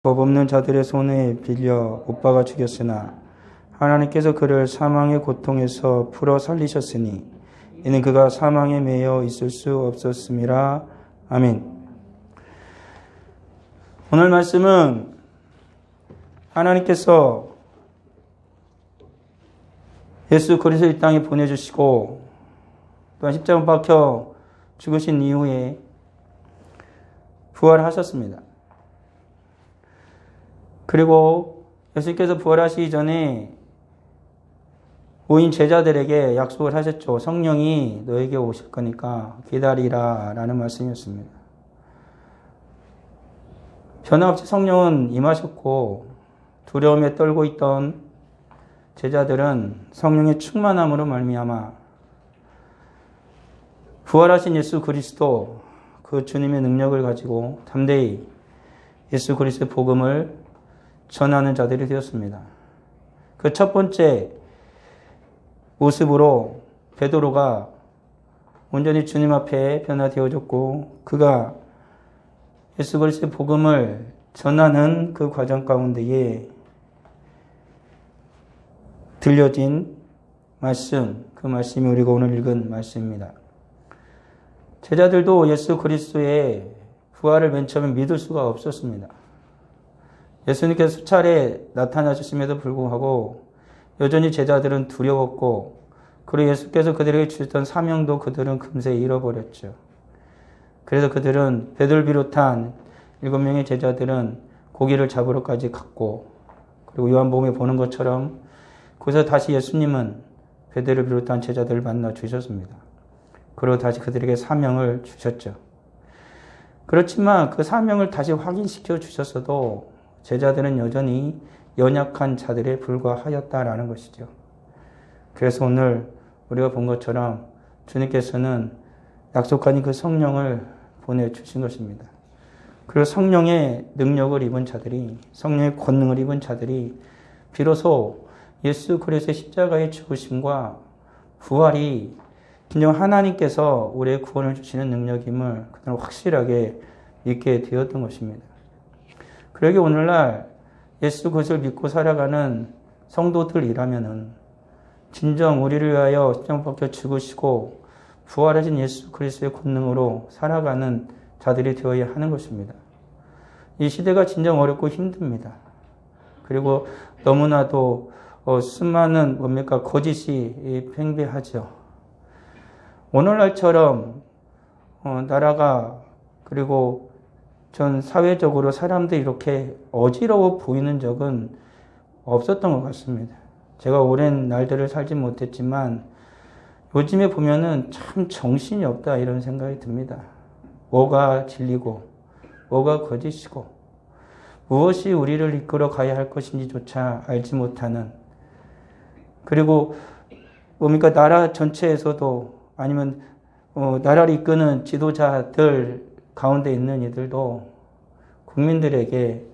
법 없는 자들의 손에 빌려 못 박아 죽였으나 하나님께서 그를 사망의 고통에서 풀어 살리셨으니 이는 그가 사망에 매여 있을 수 없었음이라. 아멘. 오늘 말씀은 하나님께서 예수 그리스도 이 땅에 보내주시고 또한 십자가에 박혀 죽으신 이후에 부활하셨습니다. 그리고 예수님께서 부활하시기 전에 모인 제자들에게 약속을 하셨죠. 성령이 너에게 오실 거니까 기다리라 라는 말씀이었습니다. 변함없이 성령은 임하셨고 두려움에 떨고 있던 제자들은 성령의 충만함으로 말미암아 부활하신 예수 그리스도 그 주님의 능력을 가지고 담대히 예수 그리스도의 복음을 전하는 자들이 되었습니다. 그 첫 번째 모습으로 베드로가 온전히 주님 앞에 변화되어졌고 그가 예수 그리스도의 복음을 전하는 그 과정 가운데에 들려진 말씀, 그 말씀이 우리가 오늘 읽은 말씀입니다. 제자들도 예수 그리스도의 부활을 맨 처음에 믿을 수가 없었습니다. 예수님께서 수차례 나타나셨음에도 불구하고 여전히 제자들은 두려웠고 그리고 예수께서 그들에게 주셨던 사명도 그들은 금세 잃어버렸죠. 그래서 그들은 베드로를 비롯한 7명의 제자들은 고기를 잡으러까지 갔고 그리고 요한복음에 보는 것처럼 거기서 다시 예수님은 베드로를 비롯한 제자들을 만나 주셨습니다. 그리고 다시 그들에게 사명을 주셨죠. 그렇지만 그 사명을 다시 확인시켜 주셨어도 제자들은 여전히 연약한 자들에 불과하였다라는 것이죠. 그래서 오늘 우리가 본 것처럼 주님께서는 약속하신 그 성령을 보내주신 것입니다. 그리고 성령의 능력을 입은 자들이, 성령의 권능을 입은 자들이 비로소 예수 그리스도의 십자가의 죽으심과 부활이 진정 하나님께서 우리의 구원을 주시는 능력임을 그들은 확실하게 믿게 되었던 것입니다. 그러게 오늘날 예수 그리스도를 믿고 살아가는 성도들이라면은 진정 우리를 위하여 십자가에 박혀 죽으시고 부활하신 예수 그리스도의 권능으로 살아가는 자들이 되어야 하는 것입니다. 이 시대가 진정 어렵고 힘듭니다. 그리고 너무나도 수많은 거짓이 팽배하죠. 오늘날처럼 나라가 그리고 전 사회적으로 사람들이 이렇게 어지러워 보이는 적은 없었던 것 같습니다. 제가 오랜 날들을 살지 못했지만 요즘에 보면은 참 정신이 없다 이런 생각이 듭니다. 뭐가 진리고 뭐가 거짓이고 무엇이 우리를 이끌어 가야 할 것인지조차 알지 못하는, 그리고 나라 전체에서도 아니면 나라를 이끄는 지도자들 가운데 있는 이들도 국민들에게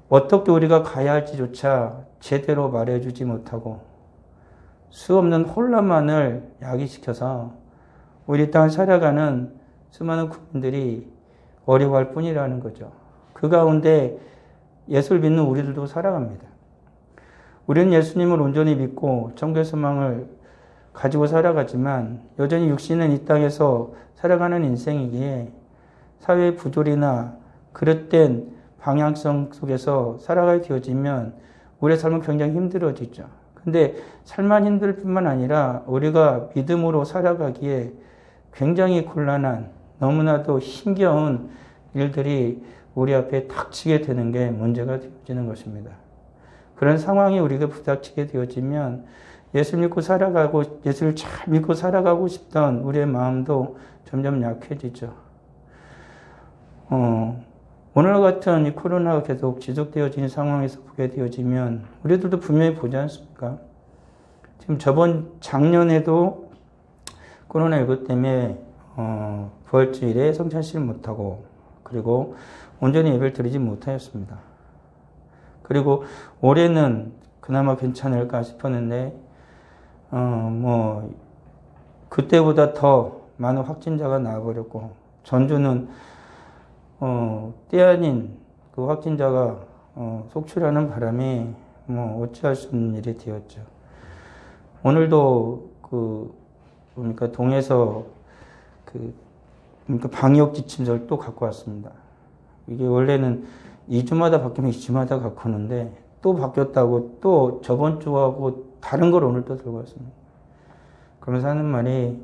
어떻게 우리가 가야 할지조차 제대로 말해주지 못하고 수없는 혼란만을 야기시켜서 우리 땅을 살아가는 수많은 국민들이 어려워할 뿐이라는 거죠. 그 가운데 예수를 믿는 우리들도 살아갑니다. 우리는 예수님을 온전히 믿고 천국의 소망을 가지고 살아가지만 여전히 육신은 이 땅에서 살아가는 인생이기에 사회의 부조리나 그릇된 방향성 속에서 살아가게 되어지면 우리의 삶은 굉장히 힘들어지죠. 근데 삶만 힘들 뿐만 아니라 우리가 믿음으로 살아가기에 굉장히 곤란한, 너무나도 힘겨운 일들이 우리 앞에 닥치게 되는 게 문제가 되어지는 것입니다. 그런 상황이 우리가 부닥치게 되어지면 예수를 잘 믿고 살아가고 싶던 우리의 마음도 점점 약해지죠. 오늘 같은 이 코로나가 계속 지속되어지는 상황에서 보게 되어지면 우리들도 분명히 보지 않습니까? 지금 작년에도 코로나19 때문에 부활주일에 성찬식을 못하고 그리고 온전히 예배를 드리지 못하였습니다. 그리고 올해는 그나마 괜찮을까 싶었는데 그때보다 더 많은 확진자가 나와버렸고 전주는 때 아닌 그 확진자가 속출하는 바람에 뭐 어찌할 수 없는 일이 되었죠. 오늘도 그러니까 동에서 그러니까 방역 지침서를 또 갖고 왔습니다. 이게 원래는 2주마다 바뀌면 2주마다 갖고 오는데 또 바뀌었다고 또 저번 주하고 다른 걸 오늘 또 들고 왔습니다. 그러면서 하는 말이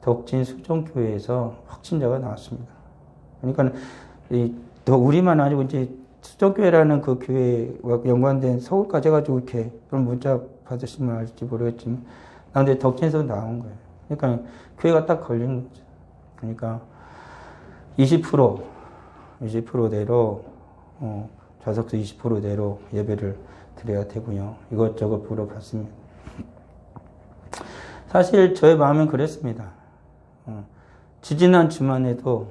덕진 수정교회에서 확진자가 나왔습니다. 그러니까 더 우리만 아니고 이제 수정교회라는 그 교회와 연관된 서울까지 해가지고 이렇게 그런 문자 받으시면 알지 모르겠지만 근데 덕진에서 나온 거예요. 그러니까 교회가 딱 걸린 거죠. 그러니까 20%대로 좌석수 20%대로 예배를 드려야 되고요. 이것저것 물어봤습니다. 사실 저의 마음은 그랬습니다. 지지난 주만에도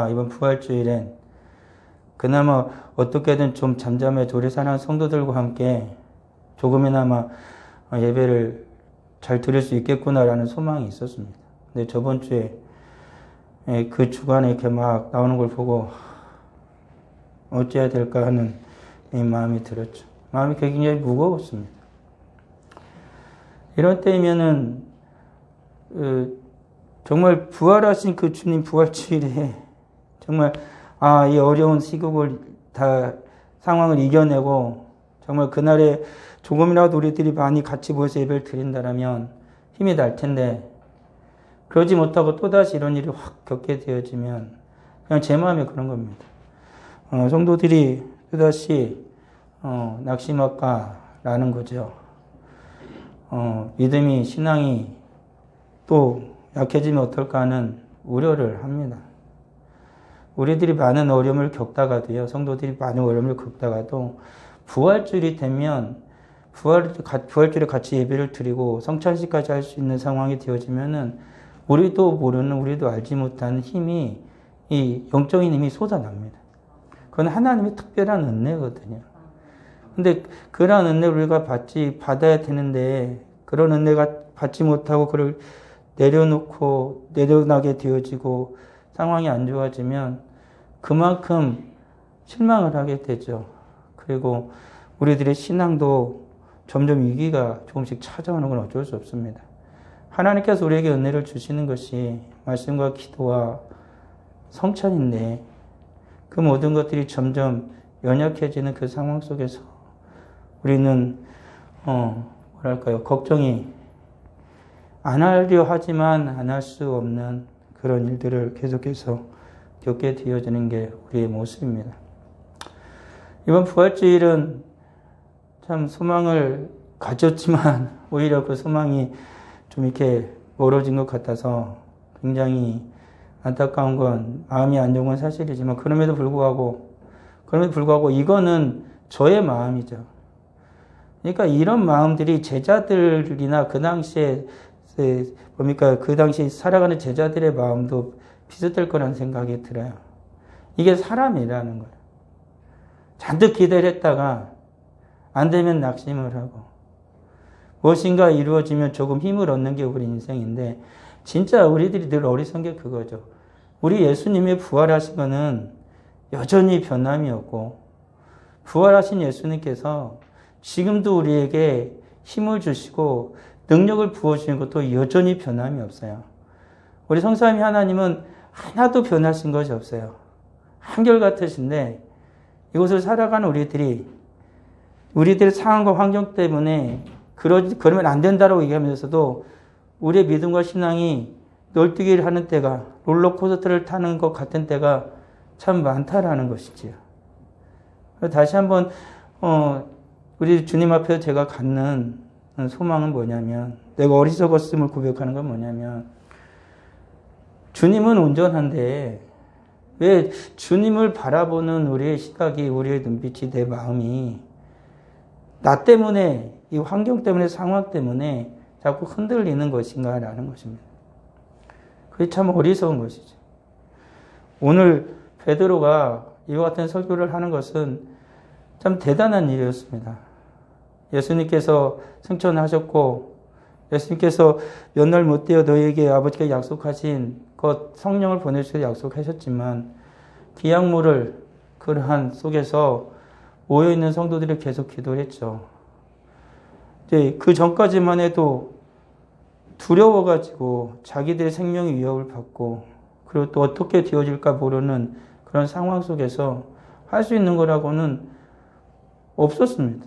이번 부활주일엔 그나마 어떻게든 좀 잠잠해 오래 사는 성도들과 함께 조금이나마 예배를 잘 드릴 수 있겠구나라는 소망이 있었습니다. 근데 저번 주에 그 주간에 이렇게 막 나오는 걸 보고 어찌해야 될까 하는 이 마음이 들었죠. 마음이 굉장히 무거웠습니다. 이런 때이면은 정말 부활하신 그 주님 부활주일에 정말 이 어려운 시국을 다 상황을 이겨내고 정말 그날에 조금이라도 우리들이 많이 같이 모여서 예배를 드린다면 힘이 날 텐데 그러지 못하고 또다시 이런 일이 확 겪게 되어지면 그냥 제 마음이 그런 겁니다. 성도들이 또다시 낙심할까라는 거죠. 믿음이 신앙이 또 약해지면 어떨까 하는 우려를 합니다. 우리들이 많은 어려움을 겪다가도요, 성도들이 많은 어려움을 겪다가도 부활주일이 되면 부활주일에 같이 예배를 드리고 성찬식까지 할 수 있는 상황이 되어지면은 우리도 모르는 우리도 알지 못하는 힘이 이 영적인 힘이 쏟아납니다. 그건 하나님의 특별한 은혜거든요. 근데 그런 은혜를 우리가 받아야 되는데 그런 은혜가 받지 못하고 그걸 내려나게 되어지고 상황이 안 좋아지면 그만큼 실망을 하게 되죠. 그리고 우리들의 신앙도 점점 위기가 조금씩 찾아오는 건 어쩔 수 없습니다. 하나님께서 우리에게 은혜를 주시는 것이 말씀과 기도와 성찬인데 그 모든 것들이 점점 연약해지는 그 상황 속에서 우리는 걱정이 안 하려 하지만 안 할 수 없는 그런 일들을 계속해서 겪게 되어지는 게 우리의 모습입니다. 이번 부활주일은 참 소망을 가졌지만 오히려 그 소망이 좀 이렇게 멀어진 것 같아서 굉장히 안타까운 건 마음이 안 좋은 건 사실이지만 그럼에도 불구하고 이거는 저의 마음이죠. 그러니까 이런 마음들이 제자들이나 그 당시에 그 당시 살아가는 제자들의 마음도 비슷할 거라는 생각이 들어요. 이게 사람이라는 거예요. 잔뜩 기대를 했다가 안 되면 낙심을 하고 무엇인가 이루어지면 조금 힘을 얻는 게 우리 인생인데 진짜 우리들이 늘 어리석은 게 그거죠. 우리 예수님의 부활하신 거는 여전히 변함이 없고 부활하신 예수님께서 지금도 우리에게 힘을 주시고 능력을 부어주시는 것도 여전히 변함이 없어요. 우리 성삼위 하나님은 하나도 변하신 것이 없어요. 한결같으신데 이곳을 살아가는 우리들의 상황과 환경 때문에 그러면 안 된다고 얘기하면서도 우리의 믿음과 신앙이 널뛰기를 하는 때가 롤러코스터를 타는 것 같은 때가 참 많다라는 것이지요. 다시 한번 우리 주님 앞에서 제가 갖는 소망은 뭐냐면 내가 어리석었음을 고백하는 건 뭐냐면 주님은 온전한데 왜 주님을 바라보는 우리의 시각이 우리의 눈빛이 내 마음이 나 때문에 이 환경 때문에 상황 때문에 자꾸 흔들리는 것인가라는 것입니다. 그게 참 어리석은 것이죠. 오늘 베드로가 이와 같은 설교를 하는 것은 참 대단한 일이었습니다. 예수님께서 승천하셨고 예수님께서 몇 날 못 되어 너희에게 아버지께 약속하신 것 성령을 보내주셔서 약속하셨지만 기약물을 그러한 속에서 모여있는 성도들이 계속 기도를 했죠. 이제 그 전까지만 해도 두려워가지고 자기들의 생명의 위협을 받고 그리고 또 어떻게 되어질까 모르는 그런 상황 속에서 할 수 있는 거라고는 없었습니다.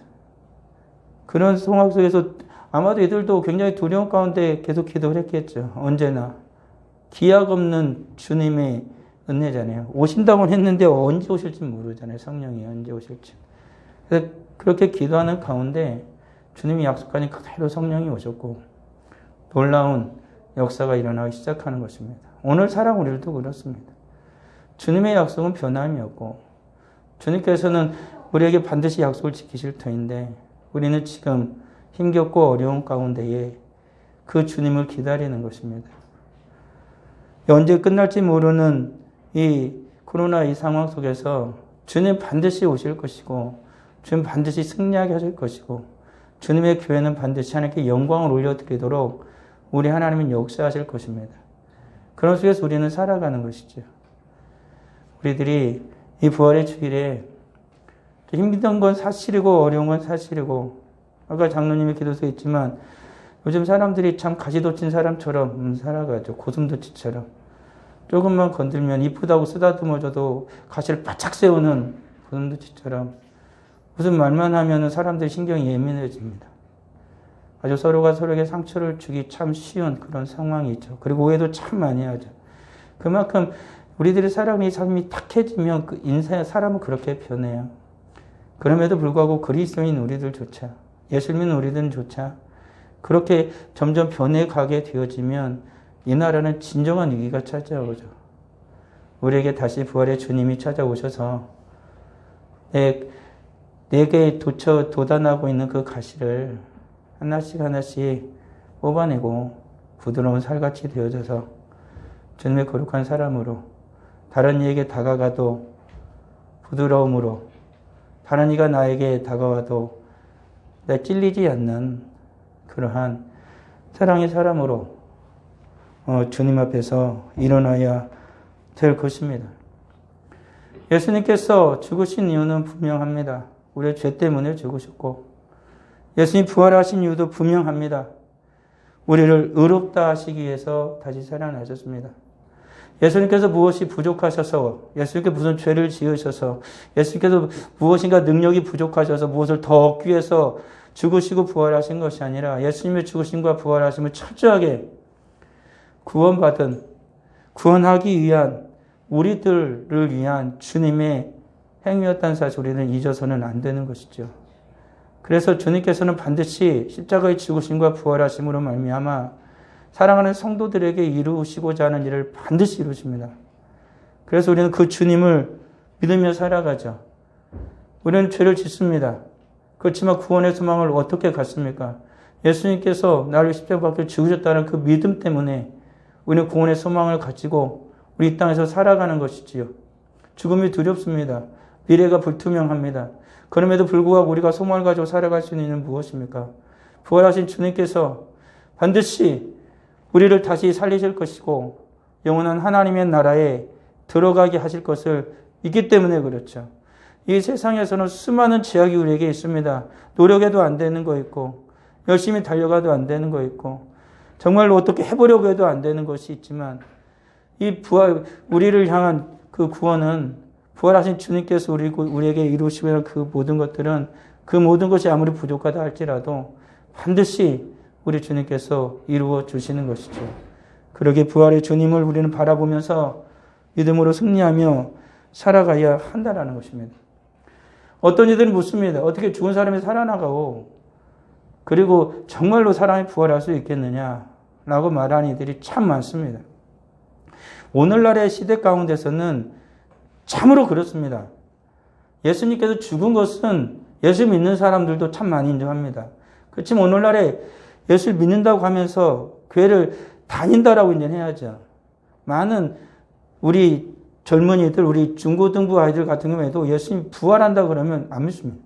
그런 상황 속에서 아마도 애들도 굉장히 두려움 가운데 계속 기도를 했겠죠. 언제나. 기약 없는 주님의 은혜잖아요. 오신다고는 했는데 언제 오실지 모르잖아요. 성령이 언제 오실지. 그래서 그렇게 기도하는 가운데 주님이 약속하니 그대로 성령이 오셨고 놀라운 역사가 일어나기 시작하는 것입니다. 오늘 살아온 우리들도 그렇습니다. 주님의 약속은 변함이 없고 주님께서는 우리에게 반드시 약속을 지키실 터인데 우리는 지금 힘겹고 어려운 가운데에 그 주님을 기다리는 것입니다. 언제 끝날지 모르는 이 코로나 이 상황 속에서 주님 반드시 오실 것이고 주님 반드시 승리하게 하실 것이고 주님의 교회는 반드시 하나님께 영광을 올려드리도록 우리 하나님은 역사하실 것입니다. 그런 속에서 우리는 살아가는 것이죠. 우리들이 이 부활의 주일에 힘든 건 사실이고 어려운 건 사실이고 아까 장로님의 기도서에 있지만 요즘 사람들이 참 가시돋친 사람처럼 살아가죠. 고슴도치처럼. 조금만 건들면 이쁘다고 쓰다듬어줘도 가시를 바짝 세우는 고슴도치처럼 무슨 말만 하면 사람들이 신경이 예민해집니다. 아주 서로가 서로에게 상처를 주기 참 쉬운 그런 상황이 있죠. 그리고 오해도 참 많이 하죠. 그만큼 우리들의 삶이 탁해지면 그 인생 사람은 그렇게 변해요. 그럼에도 불구하고 그리스도인 우리들조차 예수 믿는 우리들조차 그렇게 점점 변해가게 되어지면 이 나라는 진정한 위기가 찾아오죠. 우리에게 다시 부활의 주님이 찾아오셔서 내게 돋아나고 있는 그 가시를 하나씩 하나씩 뽑아내고 부드러운 살같이 되어져서 주님의 거룩한 사람으로 다른 이에게 다가가도 부드러움으로 다른 이가 나에게 다가와도 찔리지 않는 그러한 사랑의 사람으로 주님 앞에서 일어나야 될 것입니다. 예수님께서 죽으신 이유는 분명합니다. 우리의 죄 때문에 죽으셨고 예수님 부활하신 이유도 분명합니다. 우리를 의롭다 하시기 위해서 다시 살아나셨습니다. 예수님께서 무엇이 부족하셔서 예수님께서 무슨 죄를 지으셔서 예수님께서 무엇인가 능력이 부족하셔서 무엇을 더 얻기 위해서 죽으시고 부활하신 것이 아니라 예수님의 죽으심과 부활하심을 철저하게 구원하기 위한 우리들을 위한 주님의 행위였다는 사실 우리는 잊어서는 안 되는 것이죠. 그래서 주님께서는 반드시 십자가의 죽으심과 부활하심으로 말미암아 사랑하는 성도들에게 이루시고자 하는 일을 반드시 이루십니다. 그래서 우리는 그 주님을 믿으며 살아가죠. 우리는 죄를 짓습니다. 그렇지만 구원의 소망을 어떻게 갖습니까? 예수님께서 나를 십자가 밖에 죽으셨다는 그 믿음 때문에 우리는 구원의 소망을 가지고 우리 이 땅에서 살아가는 것이지요. 죽음이 두렵습니다. 미래가 불투명합니다. 그럼에도 불구하고 우리가 소망을 가지고 살아갈 수 있는 일은 무엇입니까? 부활하신 주님께서 반드시 우리를 다시 살리실 것이고 영원한 하나님의 나라에 들어가게 하실 것을 믿기 때문에 그렇죠. 이 세상에서는 수많은 제약이 우리에게 있습니다. 노력해도 안 되는 거 있고 열심히 달려가도 안 되는 거 있고 정말로 어떻게 해보려고 해도 안 되는 것이 있지만 이 우리를 향한 그 구원은 부활하신 주님께서 우리에게 이루시는 그 모든 것들은 그 모든 것이 아무리 부족하다 할지라도 반드시 우리 주님께서 이루어 주시는 것이죠. 그러게 부활의 주님을 우리는 바라보면서 믿음으로 승리하며 살아가야 한다는 것입니다. 어떤 이들은 묻습니다. 어떻게 죽은 사람이 살아나가고 그리고 정말로 사람이 부활할 수 있겠느냐라고 말하는 이들이 참 많습니다. 오늘날의 시대 가운데서는 참으로 그렇습니다. 예수님께서 죽은 것은 예수 믿는 사람들도 참 많이 인정합니다. 그렇지만 오늘날에 예수를 믿는다고 하면서 교회를 다닌다라고 인정해야죠. 많은 우리 젊은이들, 우리 중고등부 아이들 같은 경우에도 예수님 부활한다 그러면 안 믿습니다.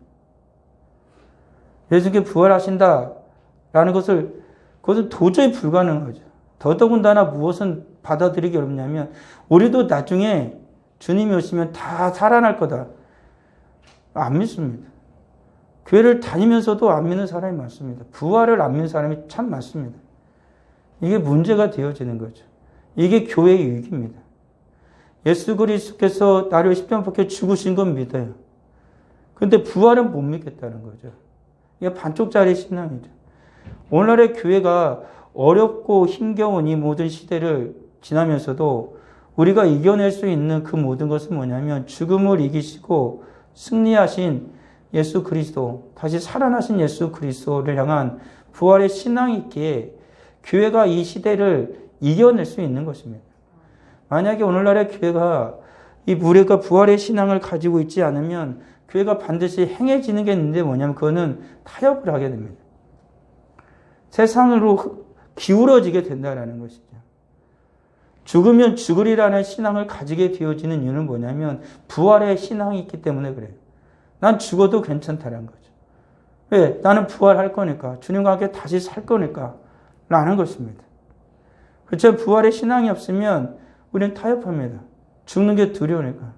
예수님께 부활하신다라는 그것은 도저히 불가능하죠. 더더군다나 무엇은 받아들이기 어렵냐면 우리도 나중에 주님이 오시면 다 살아날 거다. 안 믿습니다. 교회를 다니면서도 안 믿는 사람이 많습니다. 부활을 안 믿는 사람이 참 많습니다. 이게 문제가 되어지는 거죠. 이게 교회의 위기입니다. 예수 그리스도께서 나를 십자가에 못 박혀 죽으신 건 믿어요. 그런데 부활은 못 믿겠다는 거죠. 이게 반쪽짜리 신앙이죠. 오늘날의 교회가 어렵고 힘겨운 이 모든 시대를 지나면서도 우리가 이겨낼 수 있는 그 모든 것은 뭐냐면 죽음을 이기시고 승리하신 예수 그리스도, 다시 살아나신 예수 그리스도를 향한 부활의 신앙이 있기에 교회가 이 시대를 이겨낼 수 있는 것입니다. 만약에 오늘날의 교회가 이 우리가 부활의 신앙을 가지고 있지 않으면 교회가 반드시 행해지는 게 있는데 뭐냐면 그거는 타협을 하게 됩니다. 세상으로 기울어지게 된다는 것이죠. 죽으면 죽으리라는 신앙을 가지게 되어지는 이유는 뭐냐면 부활의 신앙이 있기 때문에 그래요. 난 죽어도 괜찮다는 거죠. 왜? 나는 부활할 거니까. 주님과 함께 다시 살 거니까. 라는 것입니다. 그렇죠? 부활의 신앙이 없으면 우리는 타협합니다. 죽는 게 두려우니까.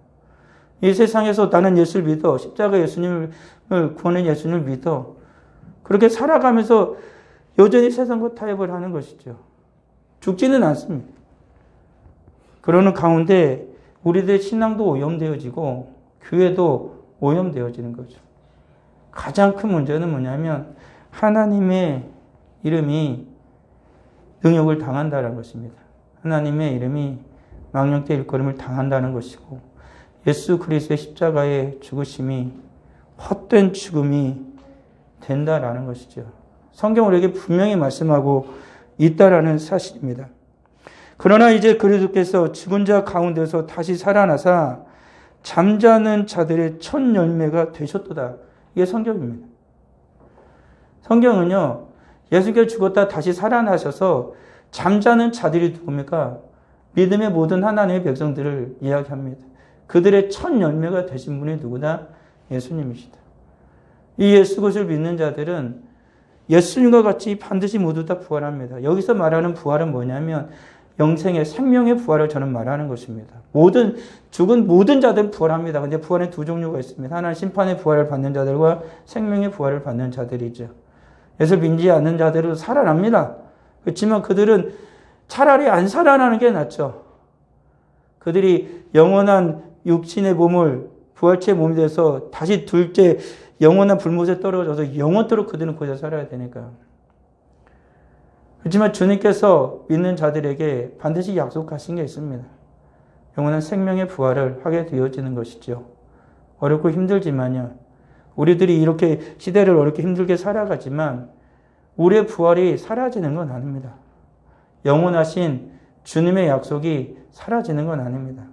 이 세상에서 나는 예수를 믿어. 십자가 예수님을 구원한 예수님을 믿어. 그렇게 살아가면서 여전히 세상과 타협을 하는 것이죠. 죽지는 않습니다. 그러는 가운데 우리들의 신앙도 오염되어지고 교회도 오염되어지는 거죠. 가장 큰 문제는 뭐냐면 하나님의 이름이 능욕을 당한다는 것입니다. 하나님의 이름이 망령된 일컬음을 당한다는 것이고 예수 그리스도의 십자가의 죽으심이 헛된 죽음이 된다라는 것이죠. 성경은 우리에게 분명히 말씀하고 있다라는 사실입니다. 그러나 이제 그리스도께서 죽은 자 가운데서 다시 살아나사 잠자는 자들의 첫 열매가 되셨도다. 이게 성경입니다. 성경은요, 예수께서 죽었다 다시 살아나셔서 잠자는 자들이 누굽니까? 믿음의 모든 하나님의 백성들을 이야기합니다. 그들의 첫 열매가 되신 분이 누구다? 예수님이시다. 이 예수 그리스도를 믿는 자들은 예수님과 같이 반드시 모두 다 부활합니다. 여기서 말하는 부활은 뭐냐면 영생의 생명의 부활을 저는 말하는 것입니다. 죽은 모든 자들은 부활합니다. 근데 부활은 두 종류가 있습니다. 하나는 심판의 부활을 받는 자들과 생명의 부활을 받는 자들이죠. 예수를 믿지 않는 자들은 살아납니다. 그렇지만 그들은 차라리 안 살아나는 게 낫죠. 그들이 영원한 육신의 몸을 부활체의 몸이 돼서 다시 둘째 영원한 불못에 떨어져서 영원토록 그들은 거기서 살아야 되니까. 그렇지만 주님께서 믿는 자들에게 반드시 약속하신 게 있습니다. 영원한 생명의 부활을 하게 되어지는 것이죠. 어렵고 힘들지만요. 우리들이 이렇게 시대를 어렵게 힘들게 살아가지만 우리의 부활이 사라지는 건 아닙니다. 영원하신 주님의 약속이 사라지는 건 아닙니다.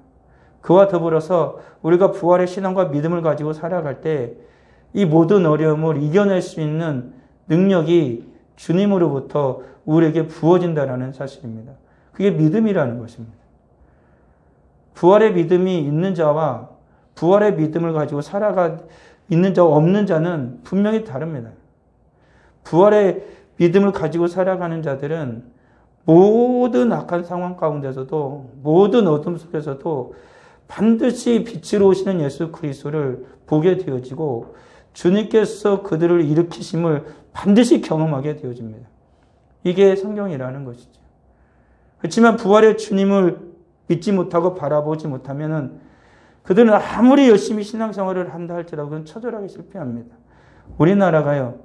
그와 더불어서 우리가 부활의 신앙과 믿음을 가지고 살아갈 때 이 모든 어려움을 이겨낼 수 있는 능력이 주님으로부터 우리에게 부어진다는 사실입니다. 그게 믿음이라는 것입니다. 부활의 믿음이 있는 자와 부활의 믿음을 가지고 있는 자와 없는 자는 분명히 다릅니다. 부활의 믿음을 가지고 살아가는 자들은 모든 악한 상황 가운데서도 모든 어둠 속에서도 반드시 빛으로 오시는 예수 그리스도를 보게 되어지고 주님께서 그들을 일으키심을 반드시 경험하게 되어집니다. 이게 성경이라는 것이죠. 그렇지만 부활의 주님을 믿지 못하고 바라보지 못하면 그들은 아무리 열심히 신앙생활을 한다 할지라도 그건 처절하게 실패합니다. 우리나라가요.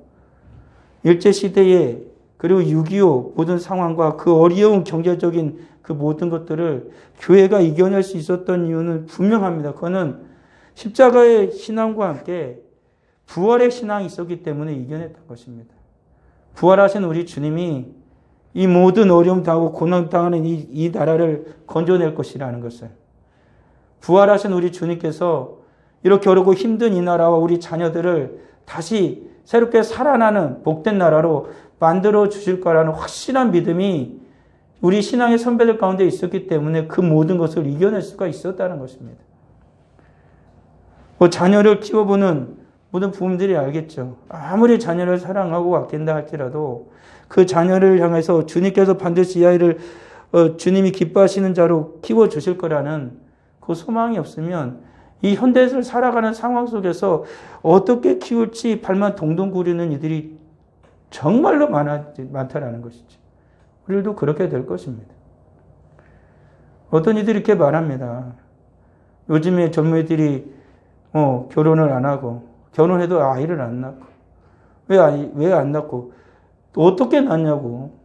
일제시대에 그리고 6.25 모든 상황과 그 어려운 경제적인 그 모든 것들을 교회가 이겨낼 수 있었던 이유는 분명합니다. 그거는 십자가의 신앙과 함께 부활의 신앙이 있었기 때문에 이겨냈던 것입니다. 부활하신 우리 주님이 이 모든 어려움 당하고 고난 당하는 이 나라를 건져낼 것이라는 것을 부활하신 우리 주님께서 이렇게 어렵고 힘든 이 나라와 우리 자녀들을 다시 새롭게 살아나는 복된 나라로 만들어 주실 거라는 확실한 믿음이 우리 신앙의 선배들 가운데 있었기 때문에 그 모든 것을 이겨낼 수가 있었다는 것입니다. 자녀를 키워보는 모든 부모님들이 알겠죠. 아무리 자녀를 사랑하고 아낀다 할지라도 그 자녀를 향해서 주님께서 반드시 이 아이를 주님이 기뻐하시는 자로 키워주실 거라는 그 소망이 없으면 이 현대를 살아가는 상황 속에서 어떻게 키울지 발만 동동 구르는 이들이 정말로 많다라는 것이죠. 우리도 그렇게 될 것입니다. 어떤 이들이 이렇게 말합니다. 요즘에 젊은이들이 결혼을 안 하고 결혼해도 아이를 안 낳고 왜 안 낳고 어떻게 낳냐고.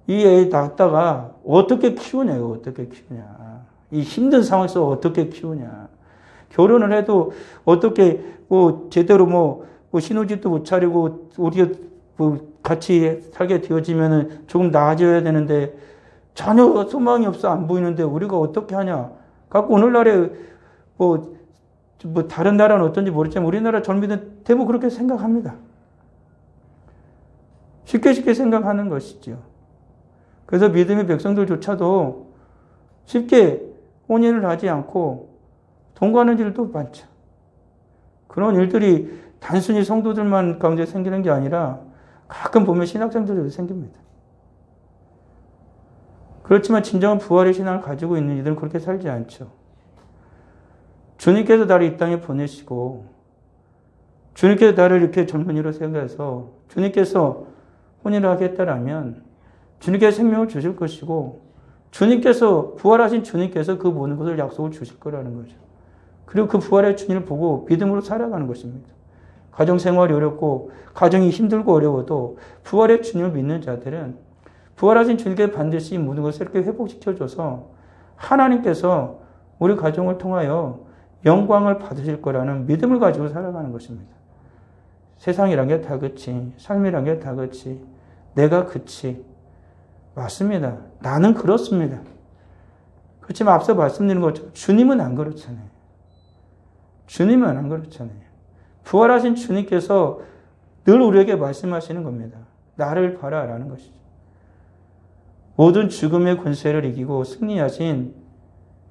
이 애 낳다가 어떻게 키우냐고. 어떻게 키우냐. 이 힘든 상황에서 어떻게 키우냐. 결혼을 해도 어떻게 제대로 신혼집도 못 차리고 우리가 같이 살게 되어지면은 조금 나아져야 되는데 전혀 소망이 없어 안 보이는데 우리가 어떻게 하냐. 갖고 오늘날에 다른 나라는 어떤지 모르지만 우리나라 젊은이들은 대부분 그렇게 생각합니다. 쉽게 생각하는 것이죠. 그래서 믿음의 백성들조차도 쉽게 혼인을 하지 않고 동거하는 일도 많죠. 그런 일들이 단순히 성도들만 가운데 생기는 게 아니라 가끔 보면 신학생들도 생깁니다. 그렇지만 진정한 부활의 신앙을 가지고 있는 이들은 그렇게 살지 않죠. 주님께서 나를 이 땅에 보내시고 주님께서 나를 이렇게 젊은이로 생각해서 주님께서 혼인을 하겠다라면 주님께서 생명을 주실 것이고 주님께서 부활하신 주님께서 그 모든 것을 약속을 주실 거라는 거죠. 그리고 그 부활의 주님을 보고 믿음으로 살아가는 것입니다. 가정생활이 어렵고 가정이 힘들고 어려워도 부활의 주님을 믿는 자들은 부활하신 주님께서 반드시 모든 것을 이렇게 회복시켜줘서 하나님께서 우리 가정을 통하여 영광을 받으실 거라는 믿음을 가지고 살아가는 것입니다. 세상이란 게 다 그치, 삶이란 게 다 그치, 내가 그치. 맞습니다. 나는 그렇습니다. 그렇지만 앞서 말씀드린 것처럼 주님은 안 그렇잖아요. 주님은 안 그렇잖아요. 부활하신 주님께서 늘 우리에게 말씀하시는 겁니다. 나를 봐라라는 것이죠. 모든 죽음의 권세를 이기고 승리하신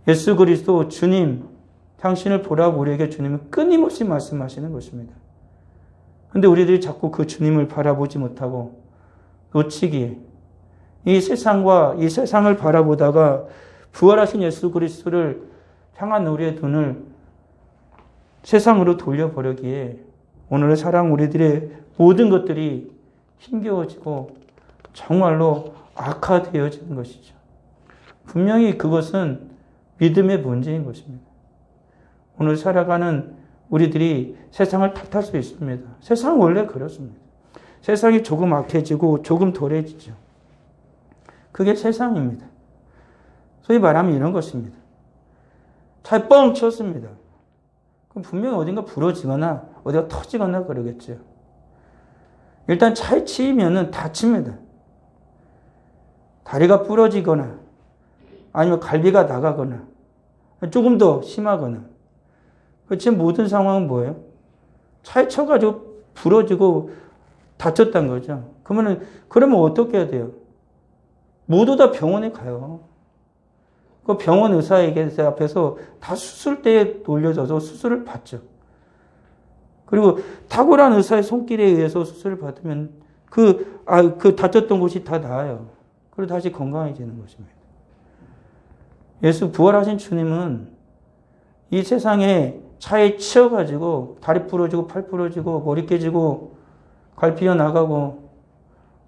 예수 그리스도 주님, 당신을 보라고 우리에게 주님은 끊임없이 말씀하시는 것입니다. 그런데 우리들이 자꾸 그 주님을 바라보지 못하고 놓치기에 이 세상과 이 세상을 바라보다가 부활하신 예수 그리스도를 향한 우리의 눈을 세상으로 돌려버리기에 오늘의 사랑 우리들의 모든 것들이 힘겨워지고 정말로 악화되어지는 것이죠. 분명히 그것은 믿음의 문제인 것입니다. 오늘 살아가는 우리들이 세상을 탓할 수 있습니다. 세상은 원래 그렇습니다. 세상이 조금 악해지고 조금 덜해지죠. 그게 세상입니다. 소위 말하면 이런 것입니다. 차에 뻥 쳤습니다. 그럼 분명히 어딘가 부러지거나 어디가 터지거나 그러겠죠. 일단 차에 치이면은 다칩니다. 다리가 부러지거나 아니면 갈비가 나가거나 조금 더 심하거나. 그렇지만 모든 상황은 뭐예요? 차에 쳐가지고 부러지고 다쳤단 거죠. 그러면 어떻게 해야 돼요? 모두 다 병원에 가요. 그 병원 의사에게 앞에서 다 수술대에 올려져서 수술을 받죠. 그리고 탁월한 의사의 손길에 의해서 수술을 받으면 그 다쳤던 곳이 다 나아요. 그리고 다시 건강해지는 것입니다. 예수 부활하신 주님은 이 세상에 차에 치여가지고 다리 부러지고 팔 부러지고 머리 깨지고 갈비어 나가고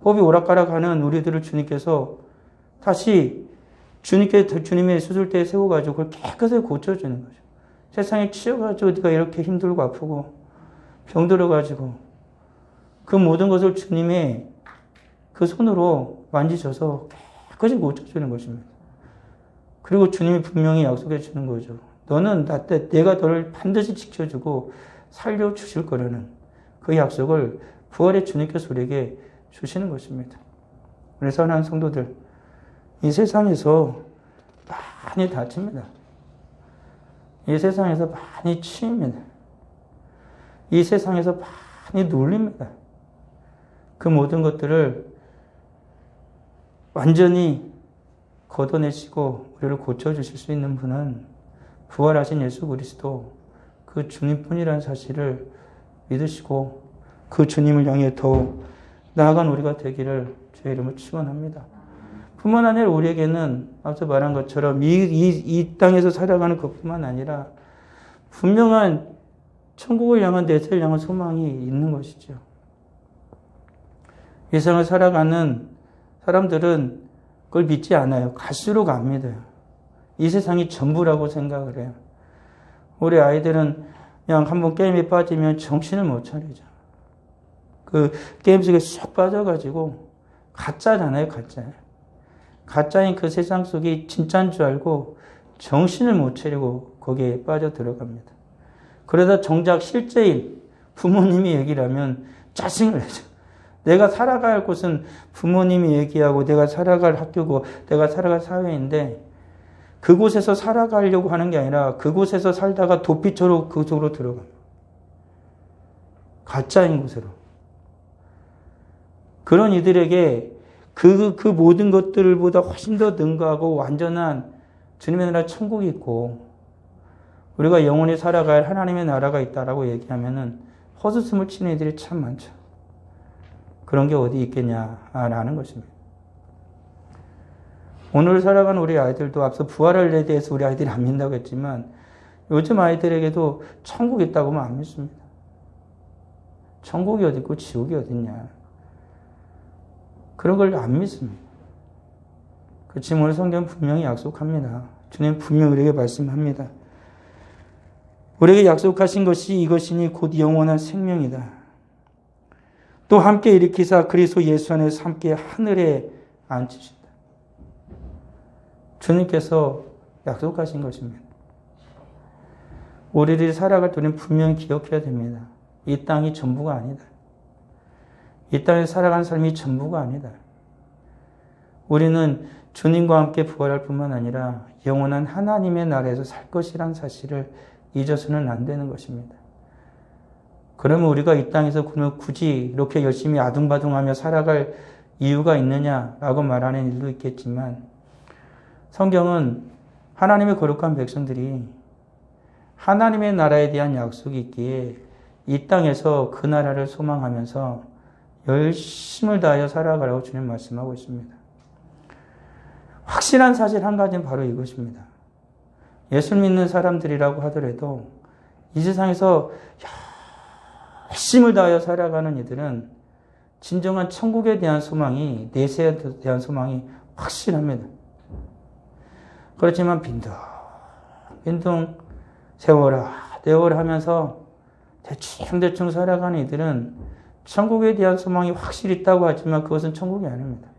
법이 오락가락하는 우리들을 주님께서 다시 주님의 수술대에 세워가지고 그걸 깨끗하게 고쳐주는 거죠. 세상에 치여가지고 네가 이렇게 힘들고 아프고 병들어가지고 그 모든 것을 주님의 그 손으로 만지셔서 깨끗이 고쳐주는 것입니다. 그리고 주님이 분명히 약속해 주는 거죠. 너는 내가 너를 반드시 지켜주고 살려주실 거라는 그 약속을 부활의 주님께서 우리에게 주시는 것입니다. 그래서 사랑하는 성도들, 이 세상에서 많이 다칩니다. 이 세상에서 많이 치입니다. 이 세상에서 많이 눌립니다. 그 모든 것들을 완전히 걷어내시고 우리를 고쳐주실 수 있는 분은 부활하신 예수 그리스도 그 주님뿐이라는 사실을 믿으시고 그 주님을 향해 더욱 나아간 우리가 되기를 주의 이름으로 축원합니다. 뿐만 아니라 우리에게는 앞서 말한 것처럼 이 땅에서 살아가는 것뿐만 아니라 분명한 천국을 향한 내세를 향한 소망이 있는 것이죠. 이 세상을 살아가는 사람들은 그걸 믿지 않아요. 갈수록 안 믿어요. 이 세상이 전부라고 생각을 해요. 우리 아이들은 그냥 한번 게임에 빠지면 정신을 못 차리죠. 그 게임 속에 쏙 빠져가지고 가짜잖아요, 가짜. 가짜인 그 세상 속이 진짜인 줄 알고 정신을 못 차리고 거기에 빠져 들어갑니다. 그러다 정작 실제인 부모님이 얘기를 하면 짜증을 내죠. 내가 살아갈 할 곳은 부모님이 얘기하고 내가 살아갈 학교고 내가 살아갈 사회인데 그곳에서 살아가려고 하는 게 아니라 그곳에서 살다가 도피처로 그 속으로 들어갑니다. 가짜인 곳으로. 그런 이들에게 그 모든 것들보다 훨씬 더 능가하고 완전한 주님의 나라 천국이 있고 우리가 영원히 살아갈 하나님의 나라가 있다라고 얘기하면은 헛웃음을 치는 이들이 참 많죠. 그런 게 어디 있겠냐라는 것입니다. 오늘 살아가는 우리 아이들도 앞서 부활에 대해서 우리 아이들이 안 믿는다고 했지만 요즘 아이들에게도 천국이 있다고 하면 안 믿습니다. 천국이 어디 있고 지옥이 어딨냐. 그런 걸 안 믿습니다. 그렇지만 오늘 성경은 분명히 약속합니다. 주님 분명히 우리에게 말씀합니다. 우리에게 약속하신 것이 이것이니 곧 영원한 생명이다. 또 함께 일으키사 그리스도 예수 안에서 함께 하늘에 앉히신다. 주님께서 약속하신 것입니다. 우리들이 살아갈 때는 분명히 기억해야 됩니다. 이 땅이 전부가 아니다. 이 땅에 살아가는 삶이 전부가 아니다. 우리는 주님과 함께 부활할 뿐만 아니라 영원한 하나님의 나라에서 살 것이란 사실을 잊어서는 안 되는 것입니다. 그러면 우리가 이 땅에서 그러면 굳이 이렇게 열심히 아둥바둥하며 살아갈 이유가 있느냐라고 말하는 일도 있겠지만 성경은 하나님의 거룩한 백성들이 하나님의 나라에 대한 약속이 있기에 이 땅에서 그 나라를 소망하면서 열심을 다하여 살아가라고 주님 말씀하고 있습니다. 확실한 사실 한 가지는 바로 이것입니다. 예수 믿는 사람들이라고 하더라도 이 세상에서 열심을 다하여 살아가는 이들은 진정한 천국에 대한 소망이, 내세에 대한 소망이 확실합니다. 그렇지만 빈둥 세워라 하면서 대충 살아가는 이들은 천국에 대한 소망이 확실히 있다고 하지만 그것은 천국이 아닙니다.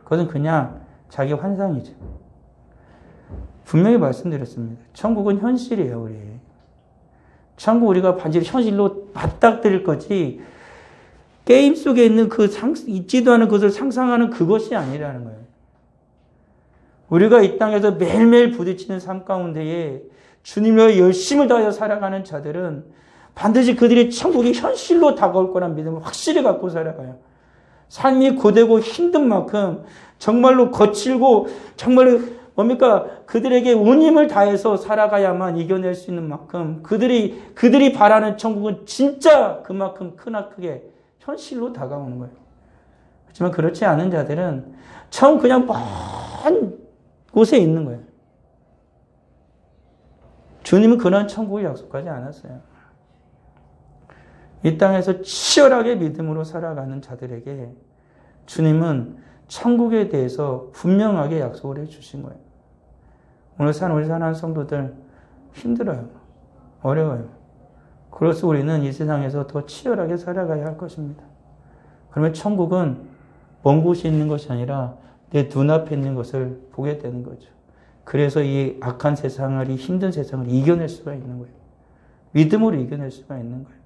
그것은 그냥 자기 환상이죠. 분명히 말씀드렸습니다. 천국은 현실이에요, 우리. 천국 우리가 반드시 현실로 맞닥뜨릴 거지 게임 속에 있는 있지도 않은 것을 상상하는 그것이 아니라는 거예요. 우리가 이 땅에서 매일매일 부딪히는 삶 가운데에 주님과 열심을 다하여 살아가는 자들은 반드시 그들의 천국이 현실로 다가올 거란 믿음을 확실히 갖고 살아가요. 삶이 고되고 힘든 만큼 정말로 거칠고 정말로 그들에게 온 힘을 다해서 살아가야만 이겨낼 수 있는 만큼 그들이 바라는 천국은 진짜 그만큼 크게 현실로 다가오는 거예요. 하지만 그렇지 않은 자들은 처음 그냥 먼 곳에 있는 거예요. 주님은 그런 천국을 약속하지 않았어요. 이 땅에서 치열하게 믿음으로 살아가는 자들에게 주님은 천국에 대해서 분명하게 약속을 해주신 거예요. 오늘 우리 사는 성도들 힘들어요. 어려워요. 그래서 우리는 이 세상에서 더 치열하게 살아가야 할 것입니다. 그러면 천국은 먼 곳에 있는 것이 아니라 내 눈앞에 있는 것을 보게 되는 거죠. 그래서 이 악한 세상을, 이 힘든 세상을 이겨낼 수가 있는 거예요. 믿음으로 이겨낼 수가 있는 거예요.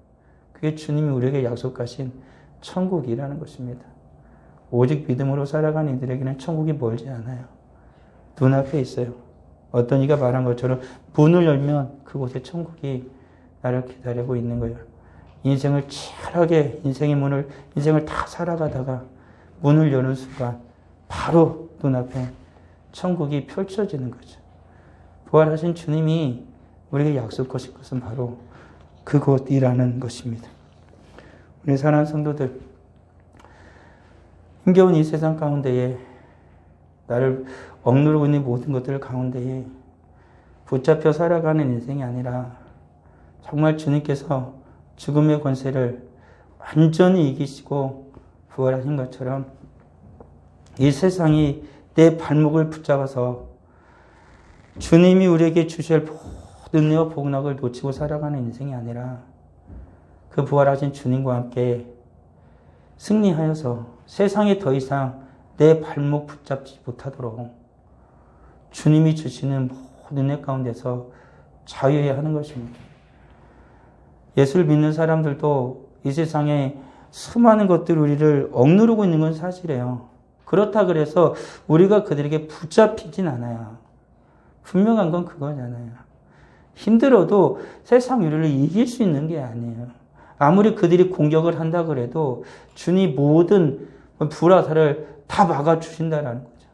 그게 주님이 우리에게 약속하신 천국이라는 것입니다. 오직 믿음으로 살아가는 이들에게는 천국이 멀지 않아요. 눈앞에 있어요. 어떤 이가 말한 것처럼 문을 열면 그곳에 천국이 나를 기다리고 있는 거예요. 인생을 치열하게 인생을 다 살아가다가 문을 여는 순간 바로 눈앞에 천국이 펼쳐지는 거죠. 부활하신 주님이 우리에게 약속하신 것은 바로 그곳이라는 것입니다. 우리 사랑하는 성도들, 힘겨운 이 세상 가운데에 나를 억누르고 있는 모든 것들 가운데에 붙잡혀 살아가는 인생이 아니라 정말 주님께서 죽음의 권세를 완전히 이기시고 부활하신 것처럼 이 세상이 내 발목을 붙잡아서 주님이 우리에게 주실 모든 은혜와 복락을 놓치고 살아가는 인생이 아니라 그 부활하신 주님과 함께 승리하여서 세상에 더 이상 내 발목 붙잡지 못하도록 주님이 주시는 모든 은혜 가운데서 자유해야 하는 것입니다. 예수를 믿는 사람들도 이 세상에 수많은 것들이 우리를 억누르고 있는 건 사실이에요. 그렇다 그래서 우리가 그들에게 붙잡히진 않아요. 분명한 건 그거잖아요. 힘들어도 세상 우리를 이길 수 있는 게 아니에요. 아무리 그들이 공격을 한다 그래도 주님 모든 불화살을 다 막아주신다라는 거죠.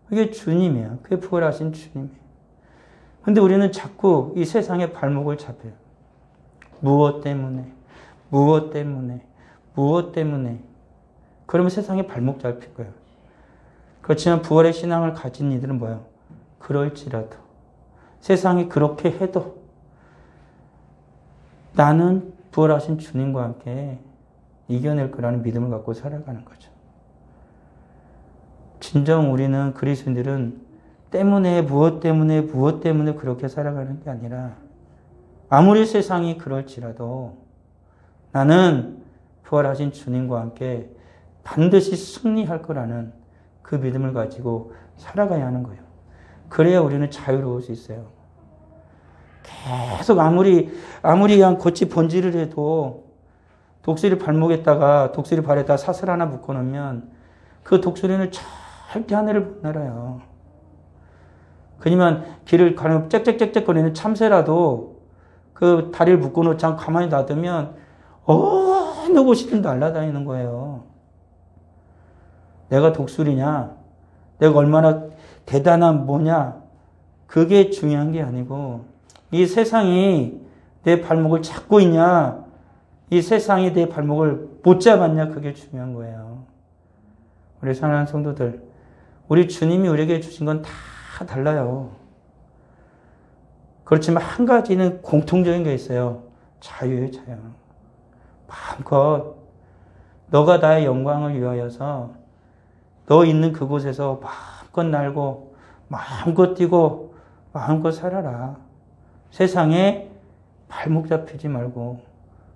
그게 주님이에요. 그게 부활하신 주님이에요. 근데 우리는 자꾸 이 세상의 발목을 잡혀요. 무엇 때문에, 무엇 때문에, 무엇 때문에. 그러면 세상에 발목 잡힐 거예요. 그렇지만 부활의 신앙을 가진 이들은 뭐예요? 그럴지라도 세상이 그렇게 해도 나는 부활하신 주님과 함께 이겨낼 거라는 믿음을 갖고 살아가는 거죠. 진정 우리는 그리스도인들은 무엇 때문에 그렇게 살아가는 게 아니라 아무리 세상이 그럴지라도 나는 부활하신 주님과 함께 반드시 승리할 거라는 그 믿음을 가지고 살아가야 하는 거예요. 그래야 우리는 자유로울 수 있어요. 계속 아무리 그냥 겉이 번지를 해도 독수리 발목에다가 독수리 발에다 사슬 하나 묶어놓으면 그 독수리는 절대 하늘을 못 날아요. 그러면 길을 가는 짹짹짹짹 거리는 참새라도 그 다리를 묶어놓지 않고 가만히 놔두면 어느 곳이든 날아다니는 거예요. 내가 독수리냐? 내가 얼마나 대단한 뭐냐? 그게 중요한 게 아니고 이 세상이 내 발목을 잡고 있냐? 이 세상이 내 발목을 못 잡았냐? 그게 중요한 거예요. 우리 사랑하는 성도들, 우리 주님이 우리에게 주신 건 다 달라요. 그렇지만 한 가지는 공통적인 게 있어요. 자유예요, 자유. 마음껏 너가 나의 영광을 위하여서 너 있는 그곳에서 마음껏 날고 마음껏 뛰고 마음껏 살아라. 세상에 발목 잡히지 말고.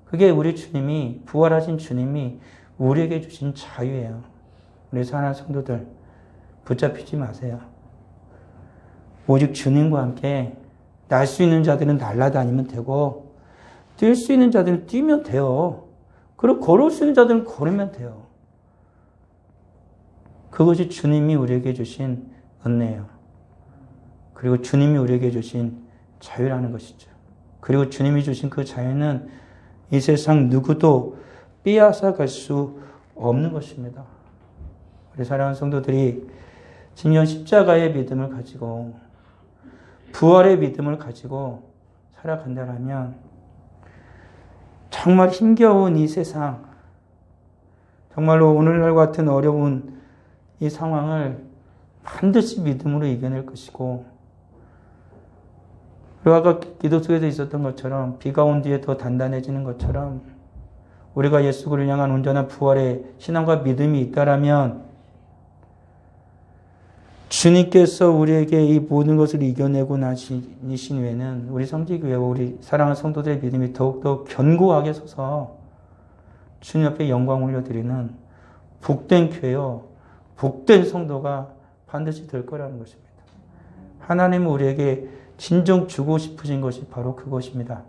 그게 우리 주님이, 부활하신 주님이 우리에게 주신 자유예요. 우리 사랑하는 성도들, 붙잡히지 마세요. 오직 주님과 함께 날 수 있는 자들은 날아다니면 되고 뛸 수 있는 자들은 뛰면 돼요. 그리고 걸을 수 있는 자들은 걸으면 돼요. 그것이 주님이 우리에게 주신 은혜예요. 그리고 주님이 우리에게 주신 자유라는 것이죠. 그리고 주님이 주신 그 자유는 이 세상 누구도 빼앗아 갈 수 없는 것입니다. 우리 사랑하는 성도들이 진정 십자가의 믿음을 가지고 부활의 믿음을 가지고 살아간다면 정말 힘겨운 이 세상, 정말로 오늘날 같은 어려운 이 상황을 반드시 믿음으로 이겨낼 것이고, 그리고 아까 기도 속에서 있었던 것처럼 비가 온 뒤에 더 단단해지는 것처럼 우리가 예수 그리스도를 향한 온전한 부활의 신앙과 믿음이 있다라면 주님께서 우리에게 이 모든 것을 이겨내고 나신 후에는 우리 성지교회와 우리 사랑하는 성도들의 믿음이 더욱더 견고하게 서서 주님 앞에 영광 올려드리는 복된 교회요, 복된 성도가 반드시 될 거라는 것입니다. 하나님은 우리에게 진정 주고 싶으신 것이 바로 그것입니다.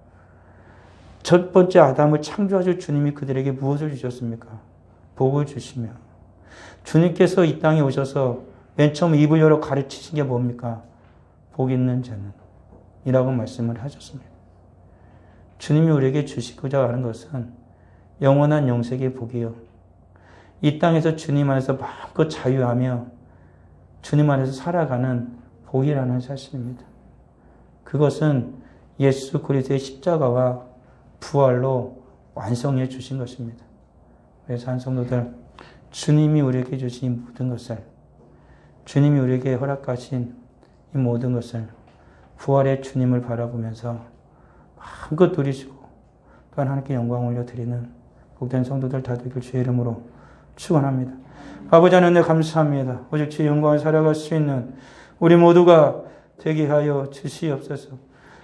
첫 번째 아담을 창조하실 주님이 그들에게 무엇을 주셨습니까? 복을 주시며, 주님께서 이 땅에 오셔서 맨 처음 입을 열어 가르치신 게 뭡니까? 복 있는 자는 이라고 말씀을 하셨습니다. 주님이 우리에게 주시고자 하는 것은 영원한 영생의 복이요, 이 땅에서 주님 안에서 마음껏 자유하며 주님 안에서 살아가는 복이라는 사실입니다. 그것은 예수 그리스도의 십자가와 부활로 완성해 주신 것입니다. 그래서 한 성도들, 주님이 우리에게 주신 모든 것을 주님이 우리에게 허락하신 이 모든 것을 부활의 주님을 바라보면서 마음껏 누리시고 또한 하나님께 영광 올려드리는 복된 성도들 다 되길 주의 이름으로 축원합니다. 아버지 하나님 감사합니다. 오직 주의 영광을 살아갈 수 있는 우리 모두가 되게 하여 주시옵소서.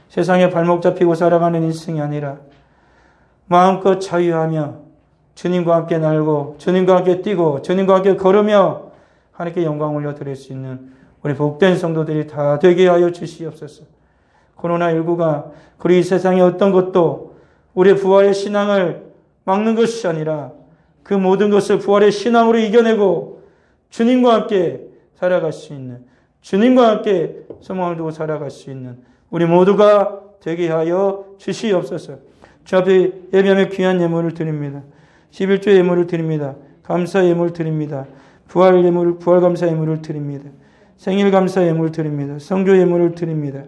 세상에 발목 잡히고 살아가는 인생이 아니라 마음껏 자유하며 주님과 함께 날고 주님과 함께 뛰고 주님과 함께 걸으며 하나님께 영광 올려드릴 수 있는 우리 복된 성도들이 다 되게 하여 주시옵소서. 코로나19가 그리고 이 세상의 어떤 것도 우리의 부활의 신앙을 막는 것이 아니라 그 모든 것을 부활의 신앙으로 이겨내고 주님과 함께 살아갈 수 있는, 주님과 함께 소망을 두고 살아갈 수 있는 우리 모두가 되게 하여 주시옵소서. 주 앞에 예배하며 귀한 예물을 드립니다. 11조 예물을 드립니다. 감사 예물 드립니다. 부활 감사 예물을 드립니다. 생일 감사 예물을 드립니다. 성교 예물을 드립니다.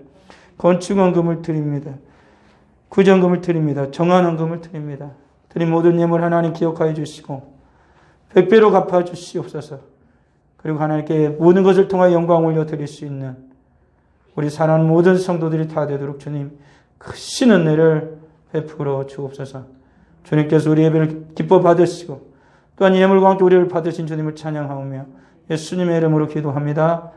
건축원금을 드립니다. 구정금을 드립니다. 정한원금을 드립니다. 드린 모든 예물 하나님 기억하여 주시고 100배로 갚아 주시옵소서. 그리고 하나님께 모든 것을 통하여 영광 올려드릴 수 있는 우리 사랑하는 모든 성도들이 다 되도록 주님 크신 은혜를 베풀어 주옵소서. 주님께서 우리 예배를 기뻐 받으시고 또한 예물과 함께 우리를 받으신 주님을 찬양하오며 예수님의 이름으로 기도합니다.